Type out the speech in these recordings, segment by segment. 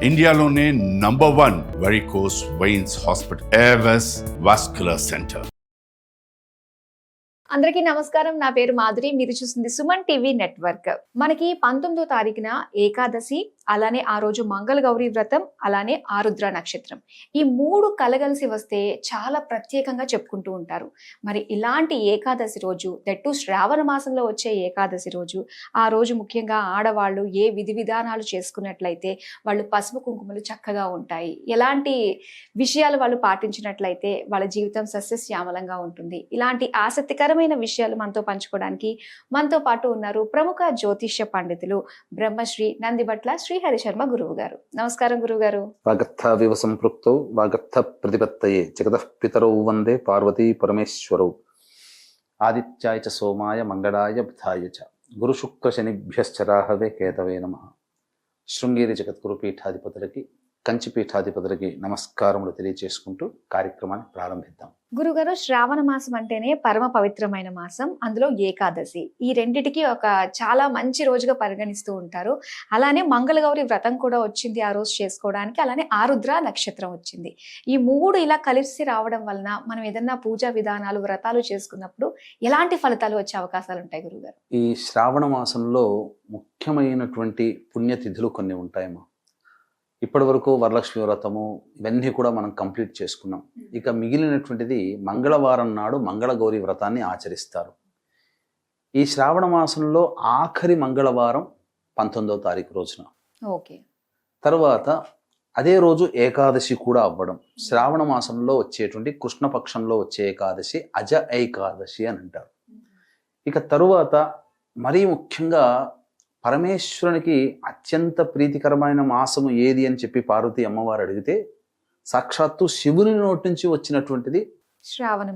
ఇండియాలోనే number 1 varicose veins hospital Avis vascular centre. అందరికీ నమస్కారం. నా పేరు మాధురి. మీరు చూస్తుంది సుమన్ టీవీ నెట్వర్క్. మనకి 19వ తారీఖున ఏకాదశి, అలానే ఆ రోజు మంగళ గౌరీ వ్రతం, అలానే ఆరుద్ర నక్షత్రం. ఈ 3 కలగలిసి వస్తే చాలా ప్రత్యేకంగా చెప్పుకుంటూ ఉంటారు. మరి ఇలాంటి ఏకాదశి రోజు, దట్టు శ్రావణ మాసంలో వచ్చే ఏకాదశి రోజు, ఆ రోజు ముఖ్యంగా ఆడవాళ్ళు ఏ విధి విధానాలు చేసుకున్నట్లయితే వాళ్ళు పసుపు కుంకుమలు చక్కగా ఉంటాయి, ఎలాంటి విషయాలు వాళ్ళు పాటించినట్లయితే వాళ్ళ జీవితం సస్యశ్యామలంగా ఉంటుంది, ఇలాంటి ఆసక్తికరమైన విషయాలు మనతో పంచుకోవడానికి మనతో పాటు ఉన్నారు ప్రముఖ జ్యోతిష్య పండితులు బ్రహ్మశ్రీ నందిబట్ల శ్రీహరి శర్మ గురువు గారు. నమస్కారం గురువు గారు. వాగర్థావివ సంపృక్తౌ వాగర్థ ప్రతిపత్తయే జగతః పితరౌ వందే పార్వతీ పరమేశ్వరౌ ఆదిత్యాయ చ సోమాయ మంగళాయ బుధాయ చ గురు శుక్ర శనిభ్యశ్చ రాహవే కేతవే నమః. శృంగేరి జగద్గురు పీఠాధిపతులకి, కంచి పీఠాధిపతులకి నమస్కారములు తెలియజేసుకుంటూ కార్యక్రమాన్ని ప్రారంభిద్దాం. గురుగారు, శ్రావణ మాసం అంటేనే పరమ పవిత్రమైన మాసం, అందులో ఏకాదశి. ఈ రెండిటికి ఒక చాలా మంచి రోజుగా పరిగణిస్తూ ఉంటారు. అలానే మంగళగౌరి వ్రతం కూడా వచ్చింది ఆ రోజు చేసుకోవడానికి, అలానే ఆరుద్ర నక్షత్రం వచ్చింది. ఈ 3 ఇలా కలిసి రావడం వలన మనం ఏదన్నా పూజా విధానాలు, వ్రతాలు చేసుకున్నప్పుడు ఎలాంటి ఫలితాలు వచ్చే అవకాశాలు ఉంటాయి గురుగారు? ఈ శ్రావణ మాసంలో ముఖ్యమైనటువంటి పుణ్యతిథులు కొన్ని ఉంటాయమ్మా. ఇప్పటి వరకు వరలక్ష్మి వ్రతము ఇవన్నీ కూడా మనం కంప్లీట్ చేసుకున్నాం. ఇక మిగిలినటువంటిది మంగళవారం నాడు మంగళగౌరి వ్రతాన్ని ఆచరిస్తారు. ఈ శ్రావణ మాసంలో ఆఖరి మంగళవారం 19వ తారీఖు రోజున. ఓకే. తర్వాత అదే రోజు ఏకాదశి కూడా అవ్వడం. శ్రావణ మాసంలో వచ్చేటువంటి కృష్ణపక్షంలో వచ్చే ఏకాదశి అజ ఏకాదశి అని అంటారు. ఇక తరువాత మరీ ముఖ్యంగా పరమేశ్వరునికి అత్యంత ప్రీతికరమైన మాసము ఏది అని చెప్పి పార్వతీ అమ్మవారు అడిగితే సాక్షాత్తు శివుని నోటి నుంచి వచ్చినటువంటిది శ్రావణ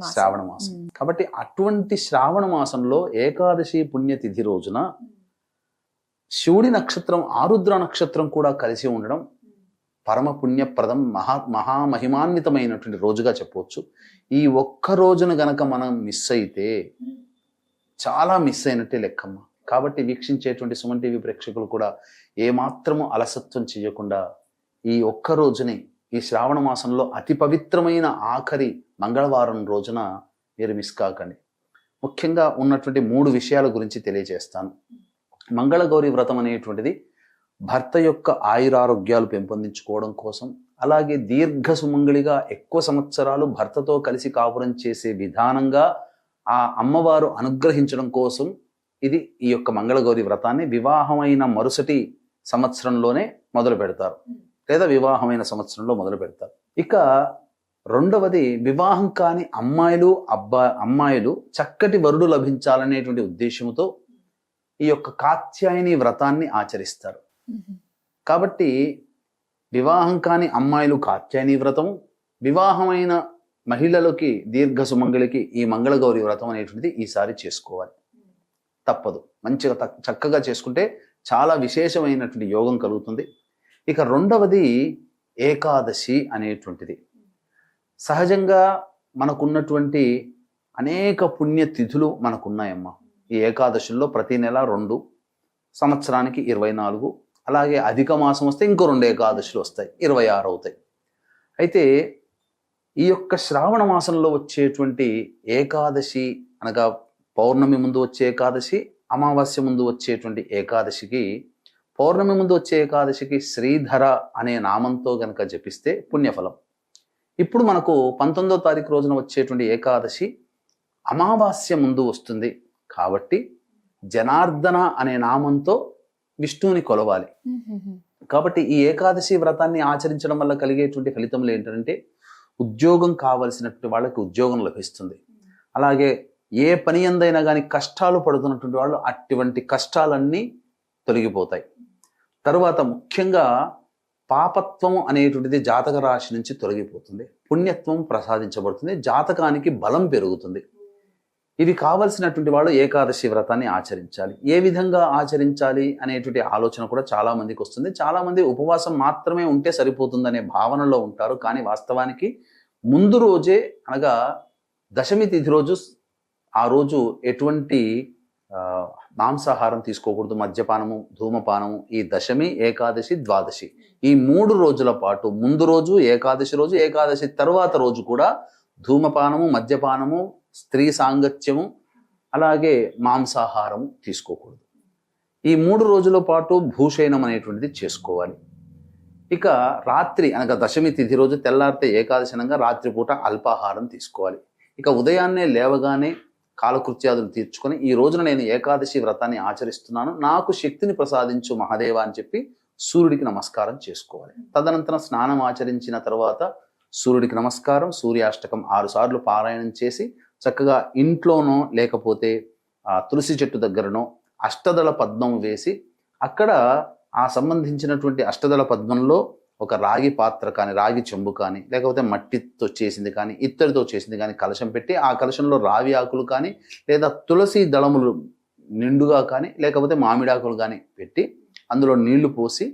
మాసం. కాబట్టి అటువంటి శ్రావణ మాసంలో ఏకాదశి పుణ్యతిథి రోజున శివుడి నక్షత్రం ఆరుద్ర నక్షత్రం కూడా కలిసి ఉండడం పరమ పుణ్యప్రదం, మహామహిమాన్వితమైనటువంటి రోజుగా చెప్పవచ్చు. ఈ ఒక్క రోజున గనక మనం మిస్ అయితే చాలా మిస్ అయినట్టే లెక్కమ్మ. కాబట్టి వీక్షించేటువంటి సుమన్ టీవీ ప్రేక్షకులు కూడా ఏమాత్రము అలసత్వం చేయకుండా ఈ ఒక్క రోజుని, ఈ శ్రావణ మాసంలో అతి పవిత్రమైన ఆఖరి మంగళవారం రోజున మీరు మిస్ కాకండి. ముఖ్యంగా ఉన్నటువంటి 3 విషయాల గురించి తెలియజేస్తాను. మంగళగౌరి వ్రతం అనేటువంటిది భర్త యొక్క ఆయురారోగ్యాలు పెంపొందించుకోవడం కోసం, అలాగే దీర్ఘ సుమంగళిగా ఎక్కువ సంవత్సరాలు భర్తతో కలిసి కాపురం చేసే విధానంగా ఆ అమ్మవారు అనుగ్రహించడం కోసం ఇది ఈ యొక్క మంగళగౌరి వ్రతాన్ని వివాహమైన మరుసటి సంవత్సరంలోనే మొదలు పెడతారు, లేదా వివాహమైన సంవత్సరంలో మొదలు పెడతారు. ఇక రెండవది, వివాహం కాని అమ్మాయిలు చక్కటి వరుడు లభించాలనేటువంటి ఉద్దేశంతో ఈ యొక్క కాత్యాయని వ్రతాన్ని ఆచరిస్తారు. కాబట్టి వివాహం కాని అమ్మాయిలు కాత్యాయని వ్రతం, వివాహమైన మహిళలకి దీర్ఘ సుమంగళికి ఈ మంగళగౌరి వ్రతం అనేటువంటిది ఈసారి చేసుకోవాలి, తప్పదు. మంచిగా చక్కగా చేసుకుంటే చాలా విశేషమైనటువంటి యోగం కలుగుతుంది. ఇక రెండవది ఏకాదశి అనేటువంటిది. సహజంగా మనకున్నటువంటి అనేక పుణ్యతిథులు మనకున్నాయమ్మా. ఈ ఏకాదశుల్లో ప్రతి నెల 2, సంవత్సరానికి 24, అలాగే అధిక మాసం వస్తే ఇంకో 2 ఏకాదశులు వస్తాయి, 26 అవుతాయి. అయితే ఈ యొక్క శ్రావణ మాసంలో వచ్చేటువంటి ఏకాదశి అనగా పౌర్ణమి ముందు వచ్చే ఏకాదశి, అమావాస్య ముందు వచ్చేటువంటి ఏకాదశికి, పౌర్ణమి ముందు వచ్చే ఏకాదశికి శ్రీధర అనే నామంతో గనక జపిస్తే పుణ్యఫలం. ఇప్పుడు మనకు 19వ తారీఖు రోజున వచ్చేటువంటి ఏకాదశి అమావాస్య ముందు వస్తుంది కాబట్టి జనార్దన అనే నామంతో విష్ణువుని కొలవాలి. కాబట్టి ఈ ఏకాదశి వ్రతాన్ని ఆచరించడం వల్ల కలిగేటువంటి ఫలితములు ఏంటంటే, ఉద్యోగం కావలసినటువంటి వాళ్ళకి ఉద్యోగం లభిస్తుంది. అలాగే ఏ పని ఎందైనా కానీ కష్టాలు పడుతున్నటువంటి వాళ్ళు అటువంటి కష్టాలన్నీ తొలగిపోతాయి. తరువాత ముఖ్యంగా పాపత్వము అనేటువంటిది జాతక రాశి నుంచి తొలగిపోతుంది, పుణ్యత్వం ప్రసాదించబడుతుంది, జాతకానికి బలం పెరుగుతుంది. ఇవి కావలసినటువంటి వాళ్ళు ఏకాదశి వ్రతాన్ని ఆచరించాలి. ఏ విధంగా ఆచరించాలి అనేటువంటి ఆలోచన కూడా చాలా మందికి వస్తుంది. చాలా మంది ఉపవాసం మాత్రమే ఉంటే సరిపోతుందనే భావనలో ఉంటారు. కానీ వాస్తవానికి ముందు రోజే, అనగా దశమి తిథి రోజు, ఆ రోజు ఎటువంటి మాంసాహారం తీసుకోకూడదు, మద్యపానము, ధూమపానము. ఈ దశమి, ఏకాదశి, ద్వాదశి ఈ 3 రోజుల పాటు, ముందు రోజు ఏకాదశి రోజు, ఏకాదశి తర్వాత రోజు కూడా ధూమపానము, మద్యపానము, స్త్రీ సాంగత్యము, అలాగే మాంసాహారము తీసుకోకూడదు. ఈ 3 రోజుల పాటు భూషయనం అనేటువంటిది చేసుకోవాలి. ఇక రాత్రి అనగా దశమి తిథి రోజు తెల్లారితే ఏకాదశి అనగా రాత్రిపూట అల్పాహారం తీసుకోవాలి. ఇక ఉదయాన్నే లేవగానే కాలకృత్యాదులు తీర్చుకొని ఈ రోజున నేను ఏకాదశి వ్రతాన్ని ఆచరిస్తున్నాను, నాకు శక్తిని ప్రసాదించు మహాదేవ అని చెప్పి సూర్యుడికి నమస్కారం చేసుకోవాలి. తదనంతరం స్నానం ఆచరించిన తర్వాత సూర్యుడికి నమస్కారం, సూర్యాష్టకం 6 సార్లు పారాయణం చేసి చక్కగా ఇంట్లోనో లేకపోతే తులసి చెట్టు దగ్గరనో అష్టదళ పద్మం వేసి అక్కడ ఆ సంబంధించినటువంటి అష్టదళ పద్మంలో ఒక రాగి పాత్ర కానీ, రాగి చెంబు కానీ, లేకపోతే మట్టితో చేసింది కానీ, ఇత్తడితో చేసింది కానీ కలశం పెట్టి ఆ కలశంలో రావి ఆకులు కానీ, లేదా తులసి దళములు నిండుగా కానీ, లేకపోతే మామిడాకులు కానీ పెట్టి అందులో నీళ్లు పోసి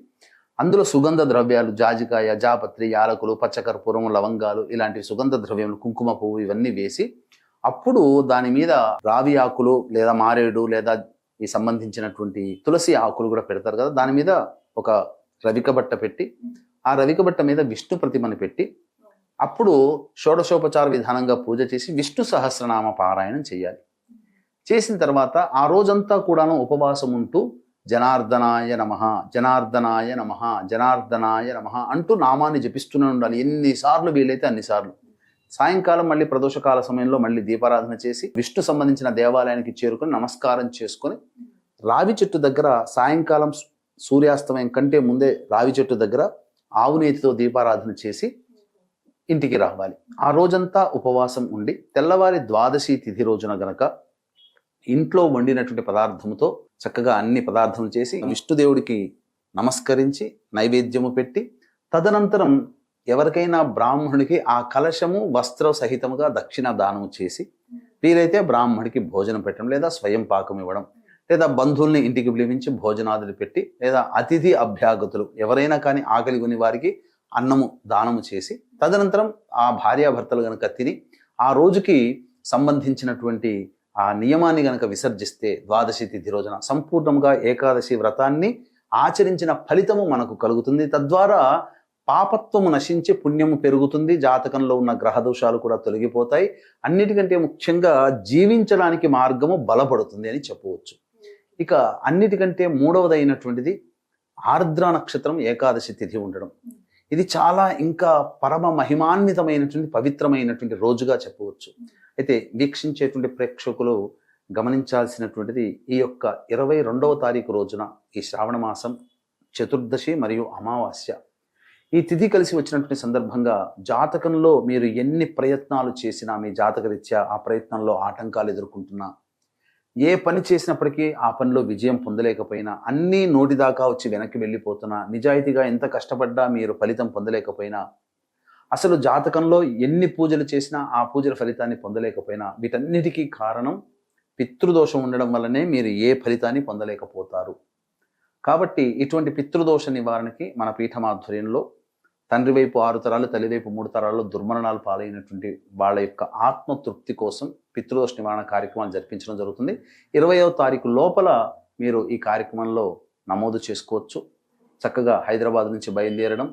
అందులో సుగంధ ద్రవ్యాలు, జాజికాయ, జాపత్రి, యాలకులు, పచ్చకర్పూరం, లవంగాలు ఇలాంటి సుగంధ ద్రవ్యములు, కుంకుమ పువ్వు ఇవన్నీ వేసి అప్పుడు దాని మీద రావి ఆకులు లేదా మారేడు లేదా ఈ సంబంధించినటువంటి తులసి ఆకులు కూడా పెడతారు కదా, దాని మీద ఒక రవిక బట్ట పెట్టి ఆ రవిక బట్ట మీద విష్ణు ప్రతిమని పెట్టి అప్పుడు షోడశోపచార విధానంగా పూజ చేసి విష్ణు సహస్రనామ పారాయణం చేయాలి. చేసిన తర్వాత ఆ రోజంతా కూడాను ఉపవాసం ఉంటూ జనార్దనాయ నమః, జనార్దనాయ నమః, జనార్దనాయ నమః అంటూ నామాన్ని జపిస్తూనే ఉండాలి. ఎన్నిసార్లు వీలైతే అన్నిసార్లు. సాయంకాలం మళ్ళీ ప్రదోషకాల సమయంలో మళ్ళీ దీపారాధన చేసి విష్ణు సంబంధించిన దేవాలయానికి చేరుకొని నమస్కారం చేసుకొని రావి చెట్టు దగ్గర సాయంకాలం సూర్యాస్తమయం కంటే ముందే రావి చెట్టు దగ్గర ఆవునేతితో దీపారాధన చేసి ఇంటికి రావాలి. ఆ రోజంతా ఉపవాసం ఉండి తెల్లవారి ద్వాదశి తిథి రోజున గనక ఇంట్లో వండినటువంటి పదార్థముతో చక్కగా అన్ని పదార్థములు చేసి విష్ణుదేవుడికి నమస్కరించి నైవేద్యము పెట్టి తదనంతరం ఎవరికైనా బ్రాహ్మణుడికి ఆ కలశము వస్త్ర సహితముగా దక్షిణ దానము చేసి వీలైతే బ్రాహ్మడికి భోజనం పెట్టడం, లేదా స్వయం పాకం ఇవ్వడం, లేదా బంధువుల్ని ఇంటికి పిలిపించి భోజనాదులు పెట్టి, లేదా అతిథి అభ్యాగతులు ఎవరైనా కానీ ఆకలి కొని వారికి అన్నము దానము చేసి తదనంతరం ఆ భార్యాభర్తలు గనక తిని ఆ రోజుకి సంబంధించినటువంటి ఆ నియమాన్ని గనక విసర్జిస్తే ద్వాదశి తిథి రోజున సంపూర్ణంగా ఏకాదశి వ్రతాన్ని ఆచరించిన ఫలితము మనకు కలుగుతుంది. తద్వారా పాపత్వము నశించి పుణ్యము పెరుగుతుంది, జాతకంలో ఉన్న గ్రహ దోషాలు కూడా తొలగిపోతాయి, అన్నిటికంటే ముఖ్యంగా జీవించడానికి మార్గము బలపడుతుంది అని చెప్పవచ్చు. ఇక అన్నిటికంటే మూడవదైనటువంటిది ఆర్ద్ర నక్షత్రం ఏకాదశి తిథి ఉండడం. ఇది చాలా ఇంకా పరమ మహిమాన్వితమైనటువంటి పవిత్రమైనటువంటి రోజుగా చెప్పవచ్చు. అయితే వీక్షించేటువంటి ప్రేక్షకులు గమనించాల్సినటువంటిది ఈ యొక్క 22వ తారీఖు రోజున ఈ శ్రావణ మాసం చతుర్దశి మరియు అమావాస్య ఈ తిథి కలిసి వచ్చినటువంటి సందర్భంగా జాతకంలో మీరు ఎన్ని ప్రయత్నాలు చేసినా, మీ జాతకరీత్యా ఆ ప్రయత్నంలో ఆటంకాలు ఎదుర్కొంటున్నా, ఏ పని చేసినప్పటికీ ఆ పనిలో విజయం పొందలేకపోయినా, అన్నీ నోటిదాకా వచ్చి వెనక్కి వెళ్ళిపోతున్నా, నిజాయితీగా ఎంత కష్టపడ్డా మీరు ఫలితం పొందలేకపోయినా, అసలు జాతకంలో ఎన్ని పూజలు చేసినా ఆ పూజల ఫలితాన్ని పొందలేకపోయినా, వీటన్నిటికీ కారణం పితృదోషం ఉండడం వల్లనే మీరు ఏ ఫలితాన్ని పొందలేకపోతారు. కాబట్టి ఇటువంటి పితృదోష నివారణకి మన పీఠమాధ్వర్యంలో తండ్రి వైపు 6 తరాలు, తల్లి వైపు 3 తరాల్లో దుర్మరణాలు పాలైనటువంటి వాళ్ళ యొక్క ఆత్మతృప్తి కోసం పితృదోష నివారణ కార్యక్రమాలు జరిపించడం జరుగుతుంది. 20వ తారీఖు లోపల మీరు ఈ కార్యక్రమంలో నమోదు చేసుకోవచ్చు. చక్కగా హైదరాబాద్ నుంచి బయలుదేరడం,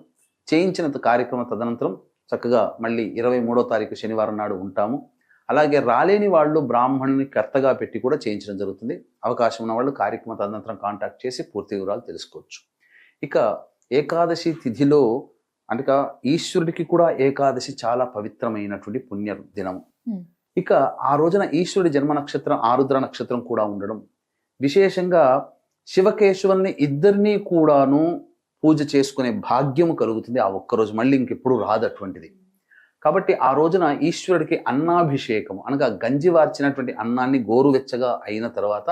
చేయించిన కార్యక్రమం తదనంతరం చక్కగా మళ్ళీ 23వ తారీఖు శనివారం నాడు ఉంటాము. అలాగే రాలేని వాళ్ళు బ్రాహ్మణుని కర్తగా పెట్టి కూడా చేయించడం జరుగుతుంది. అవకాశం ఉన్న వాళ్ళు కార్యక్రమం తదనంతరం కాంటాక్ట్ చేసి పూర్తి వివరాలు తెలుసుకోవచ్చు. ఇక ఏకాదశి తిథిలో అనగా ఈశ్వరుడికి కూడా ఏకాదశి చాలా పవిత్రమైనటువంటి పుణ్య దినం. ఇక ఆ రోజున ఈశ్వరుడి జన్మ నక్షత్రం ఆరుద్ర నక్షత్రం కూడా ఉండడం, విశేషంగా శివకేశవుల్ని ఇద్దరినీ కూడాను పూజ చేసుకునే భాగ్యము కలుగుతుంది ఆ ఒక్కరోజు. మళ్ళీ ఇంకెప్పుడు రాదు అటువంటిది. కాబట్టి ఆ రోజున ఈశ్వరుడికి అన్నాభిషేకం అనగా గంజి వార్చినటువంటి అన్నాన్ని గోరువెచ్చగా అయిన తర్వాత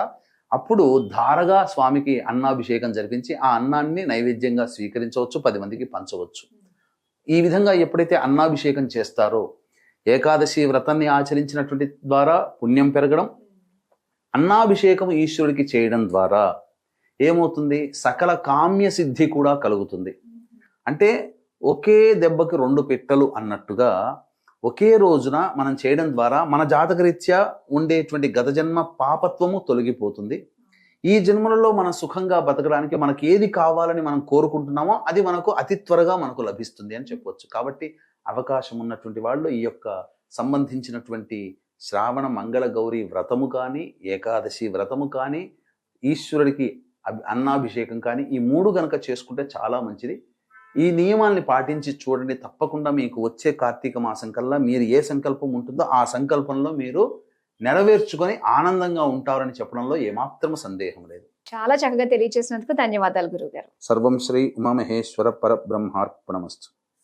అప్పుడు ధారగా స్వామికి అన్నాభిషేకం జరిపించి ఆ అన్నాన్ని నైవేద్యంగా స్వీకరించవచ్చు, 10 మందికి పంచవచ్చు. ఈ విధంగా ఎప్పుడైతే అన్నాభిషేకం చేస్తారో ఏకాదశి వ్రతాన్ని ఆచరించినటువంటి ద్వారా పుణ్యం పెరగడం, అన్నాభిషేకం ఈశ్వరుడికి చేయడం ద్వారా ఏమవుతుంది, సకల కామ్య సిద్ధి కూడా కలుగుతుంది. అంటే ఒకే దెబ్బకి 2 పిట్టలు అన్నట్టుగా ఒకే రోజున మనం చేయడం ద్వారా మన జాతకరీత్యా ఉండేటువంటి గత జన్మ పాపత్వము తొలగిపోతుంది. ఈ జన్మలలో మనం సుఖంగా బతకడానికి మనకి ఏది కావాలని మనం కోరుకుంటున్నామో అది మనకు అతి త్వరగా మనకు లభిస్తుంది అని చెప్పవచ్చు. కాబట్టి అవకాశం ఉన్నటువంటి వాళ్ళు ఈ యొక్క సంబంధించినటువంటి శ్రావణ మంగళ గౌరి వ్రతము కానీ, ఏకాదశి వ్రతము కానీ, ఈశ్వరుడికి అన్నాభిషేకం కానీ, ఈ 3 గనక చేసుకుంటే చాలా మంచిది. ఈ నియమాల్ని పాటించి చూడండి. తప్పకుండా మీకు వచ్చే కార్తీక మాసం కల్లా మీరు ఏ సంకల్పం ఉంటుందో ఆ సంకల్పంలో మీరు నెరవేర్చుకొని ఆనందంగా ఉంటారని చెప్పడంలో ఏమాత్రం సందేహం లేదు. చాలా చక్కగా తెలియజేసినందుకు ధన్యవాదాలు గురువు గారు. సర్వం శ్రీ ఉమామహేశ్వర పరబ్రహ్మార్పణమస్తు.